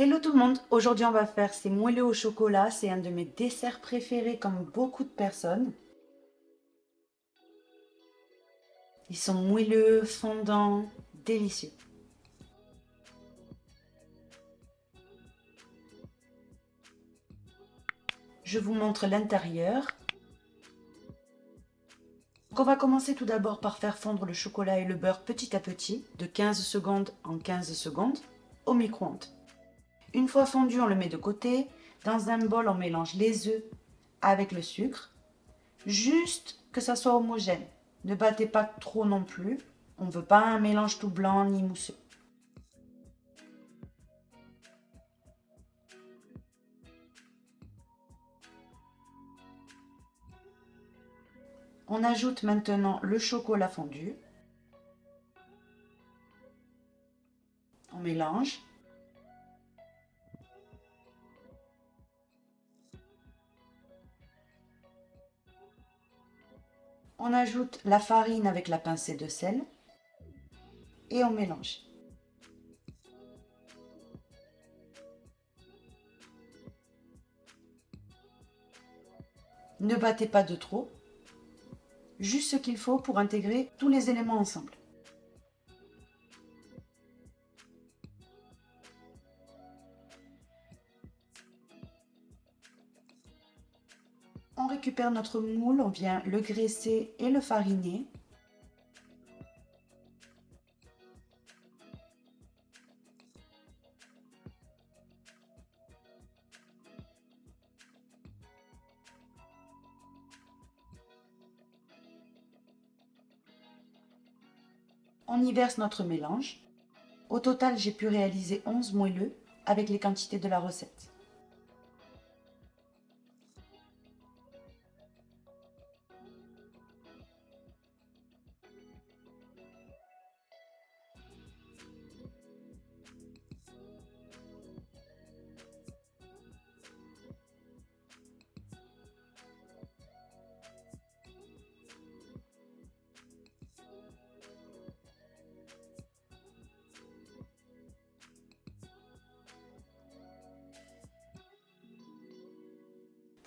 Hello tout le monde, aujourd'hui on va faire ces moelleux au chocolat, c'est un de mes desserts préférés comme beaucoup de personnes. Ils sont moelleux, fondants, délicieux. Je vous montre l'intérieur. Donc on va commencer tout d'abord par faire fondre le chocolat et le beurre petit à petit, de 15 secondes en 15 secondes, au micro-ondes. Une fois fondu, on le met de côté. Dans un bol, on mélange les œufs avec le sucre, juste que ça soit homogène. Ne battez pas trop non plus. On ne veut pas un mélange tout blanc ni mousseux. On ajoute maintenant le chocolat fondu. On mélange. On ajoute la farine avec la pincée de sel et on mélange. Ne battez pas de trop, juste ce qu'il faut pour intégrer tous les éléments ensemble. On récupère notre moule, on vient le graisser et le fariner. On y verse notre mélange. Au total, j'ai pu réaliser 11 moelleux avec les quantités de la recette.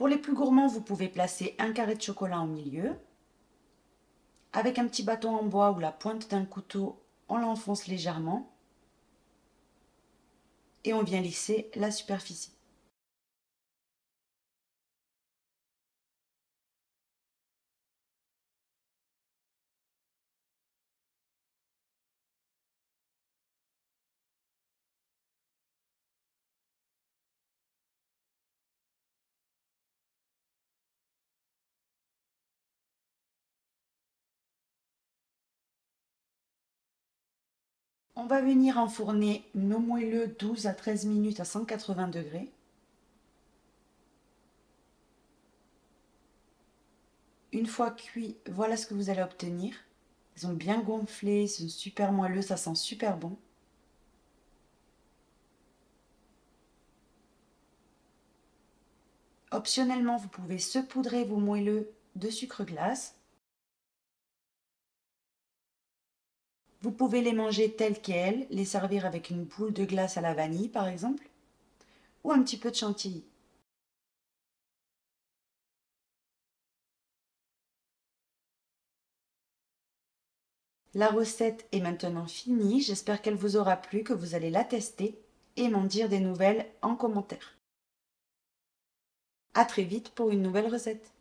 Pour les plus gourmands, vous pouvez placer un carré de chocolat au milieu. Avec un petit bâton en bois ou la pointe d'un couteau, on l'enfonce légèrement et on vient lisser la superficie. On va venir enfourner nos moelleux 12 à 13 minutes à 180 degrés. Une fois cuits, voilà ce que vous allez obtenir. Ils ont bien gonflé, ils sont super moelleux, ça sent super bon. Optionnellement, vous pouvez saupoudrer vos moelleux de sucre glace. Vous pouvez les manger tels quels, les servir avec une boule de glace à la vanille par exemple, ou un petit peu de chantilly. La recette est maintenant finie, j'espère qu'elle vous aura plu, que vous allez la tester et m'en dire des nouvelles en commentaire. À très vite pour une nouvelle recette.